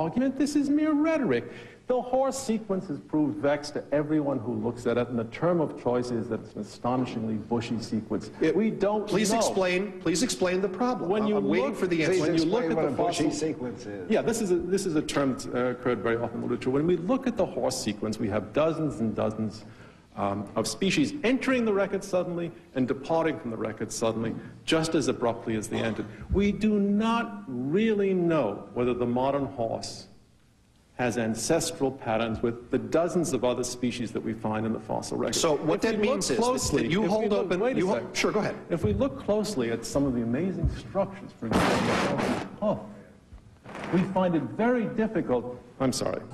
argument. This is mere rhetoric. The horse sequence has proved vexed to everyone who looks at it, and the term of choice is that it's an astonishingly bushy sequence. We don't Please know. Please explain the problem. When you I'm waiting for the answer. When you look at what the a bushy sequence is. Yeah, this is a term that's occurred very often in literature. When we look at the horse sequence, we have dozens and dozens of species entering the record suddenly and departing from the record suddenly, just as abruptly as they entered. We do not really know whether the modern horse has ancestral patterns with the dozens of other species that we find in the fossil record. So what that means is that you hold up and sure, go ahead. If we look closely at some of the amazing structures, for example, we find it very difficult.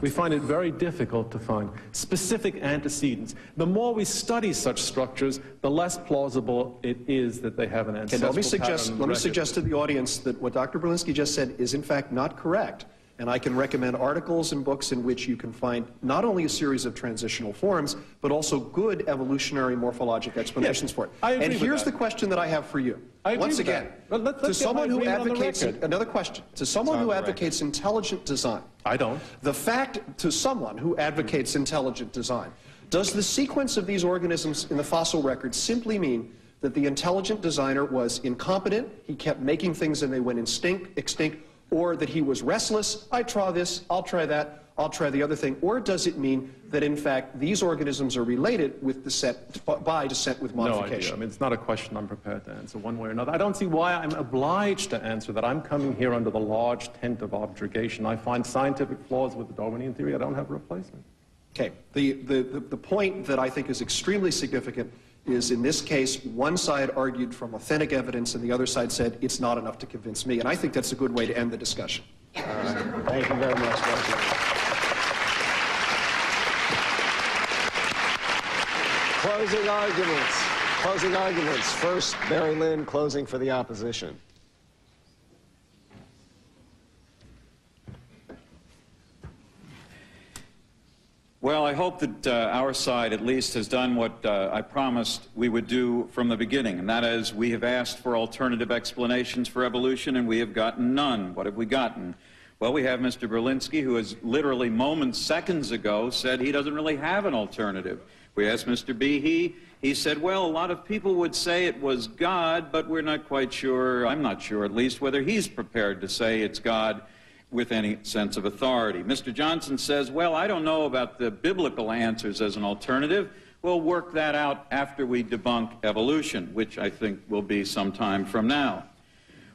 We find it very difficult to find specific antecedents. The more we study such structures, the less plausible it is that they have an ancestral pattern. Let me suggest to the audience that what Dr. Berlinski just said is in fact not correct. And I can recommend articles and books in which you can find not only a series of transitional forms, but also good evolutionary morphologic explanations for it. And here's the question that I have for you. Once again, to someone who advocates, another question, to someone who advocates intelligent design. I don't. The fact, to someone who advocates intelligent design, does the sequence of these organisms in the fossil record simply mean that the intelligent designer was incompetent, he kept making things and they went extinct, or that he was restless, I try this, I'll try that, I'll try the other thing, or does it mean that in fact these organisms are related with by descent with modification? No idea. I mean, it's not a question I'm prepared to answer one way or another. I don't see why I'm obliged to answer that. I'm coming here under the large tent of objurgation. I find scientific flaws with the Darwinian theory. I don't have a replacement. Okay. The point that I think is extremely significant is in this case, one side argued from authentic evidence and the other side said it's not enough to convince me. And I think that's a good way to end the discussion. Thank you very much. Closing arguments. Closing arguments. First, Mary Lynn, closing for the opposition. Well, I hope that our side at least has done what I promised we would do from the beginning, and that is we have asked for alternative explanations for evolution, and we have gotten none. What have we gotten? Well, we have Mr. Berlinski, who has literally moments, seconds ago, said he doesn't really have an alternative. We asked Mr. Behe. He said, well, a lot of people would say it was God, but we're not quite sure, I'm not sure at least, whether he's prepared to say it's God with any sense of authority. Mr. Johnson says, well, I don't know about the biblical answers as an alternative. We'll work that out after we debunk evolution, which I think will be some time from now.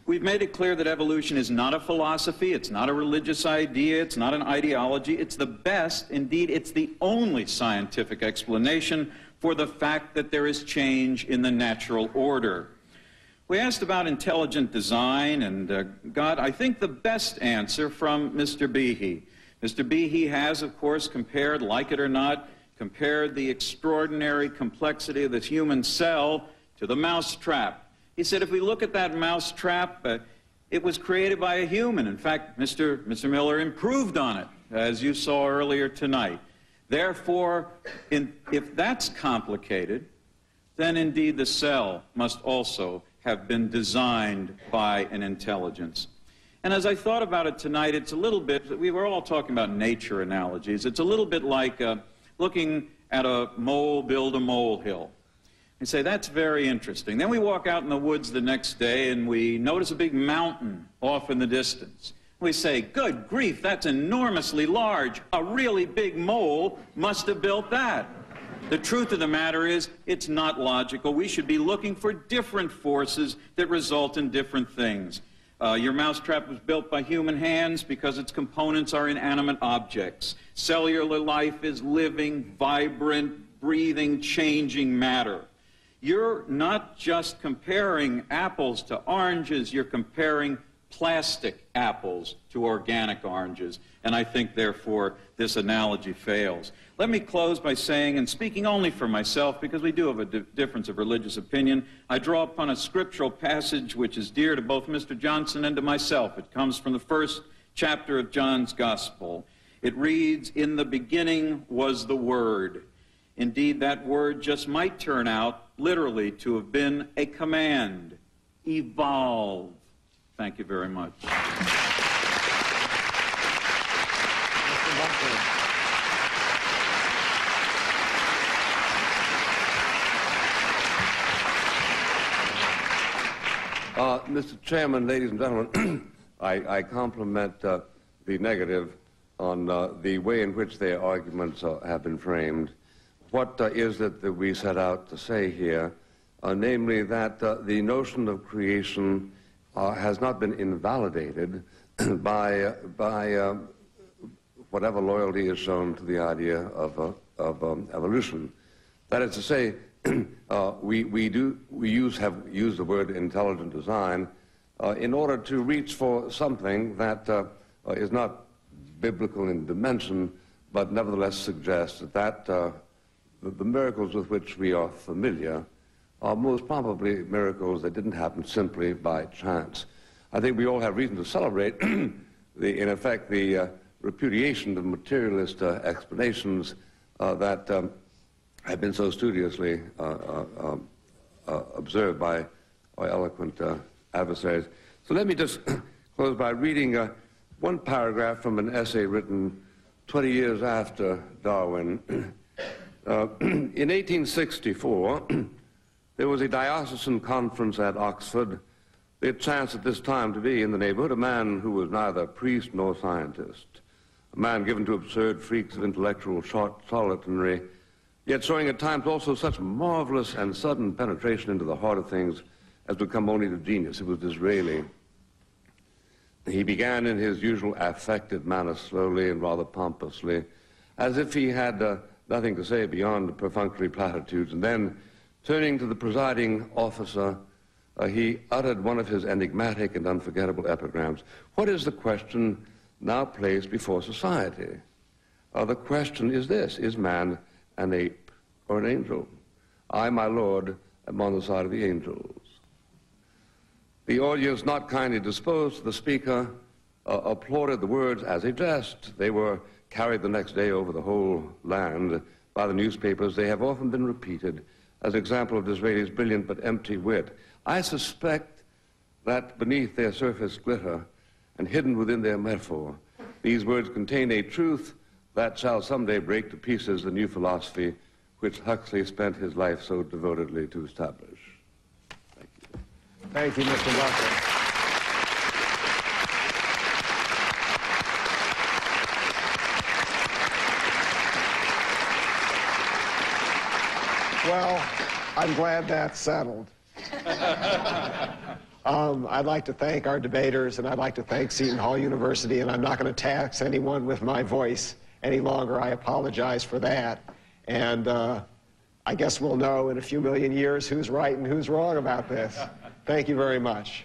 We've made it clear that evolution is not a philosophy, it's not a religious idea, it's not an ideology, it's the best, indeed, it's the only scientific explanation for the fact that there is change in the natural order. We asked about intelligent design and got, I think, the best answer from Mr. Behe. Mr. Behe has, of course, compared, like it or not, compared the extraordinary complexity of the human cell to the mousetrap. He said if we look at that mousetrap, it was created by a human. In fact, Mr. Miller improved on it, as you saw earlier tonight. Therefore, if that's complicated, then indeed the cell must also have been designed by an intelligence. And as I thought about it tonight, it's a little bit, we were all talking about nature analogies. It's a little bit like looking at a mole build a molehill. You say, that's very interesting. Then we walk out in the woods the next day and we notice a big mountain off in the distance. We say, good grief, that's enormously large. A really big mole must have built that. The truth of the matter is, it's not logical. We should be looking for different forces that result in different things. Your mousetrap was built by human hands because its components are inanimate objects. Cellular life is living, vibrant, breathing, changing matter. You're not just comparing apples to oranges, you're comparing plastic apples to organic oranges. And I think, therefore, this analogy fails. Let me close by saying, and speaking only for myself, because we do have a difference of religious opinion, I draw upon a scriptural passage which is dear to both Mr. Johnson and to myself. It comes from the first chapter of John's Gospel. It reads, in the beginning was the Word. Indeed, that word just might turn out, literally, to have been a command. Evolve. Thank you very much. Mr. Chairman, ladies and gentlemen, I compliment the negative on the way in which their arguments have been framed. What is it that we set out to say here? Namely that the notion of creation has not been invalidated by whatever loyalty is shown to the idea of evolution. That is to say, we have used the word intelligent design in order to reach for something that is not biblical in dimension, but nevertheless suggests that the miracles with which we are familiar are most probably miracles that didn't happen simply by chance. I think we all have reason to celebrate, in effect, the repudiation of materialist explanations that have been so studiously observed by our eloquent adversaries. So let me just close by reading one paragraph from an essay written 20 years after Darwin. In 1864, there was a diocesan conference at Oxford. It chanced at this time to be in the neighborhood a man who was neither priest nor scientist, a man given to absurd freaks of intellectual charlatanry, yet showing at times also such marvelous and sudden penetration into the heart of things as would come only to genius. It was Disraeli. He began in his usual affected manner, slowly and rather pompously, as if he had nothing to say beyond perfunctory platitudes, and then, turning to the presiding officer, he uttered one of his enigmatic and unforgettable epigrams. What is the question now placed before society? The question is this: is man an ape or an angel? I, my lord, am on the side of the angels. The audience, not kindly disposed to the speaker, applauded the words as a jest. They were carried the next day over the whole land by the newspapers. They have often been repeated as an example of Disraeli's brilliant but empty wit. I suspect that beneath their surface glitter and hidden within their metaphor, these words contain a truth that shall someday break to pieces the new philosophy which Huxley spent his life so devotedly to establish. Thank you. Thank you, Mr. Buckley. Well, I'm glad that's settled. I'd like to thank our debaters, and I'd like to thank Seton Hall University, and I'm not going to tax anyone with my voice any longer. I apologize for that. And I guess we'll know in a few million years who's right and who's wrong about this. Thank you very much.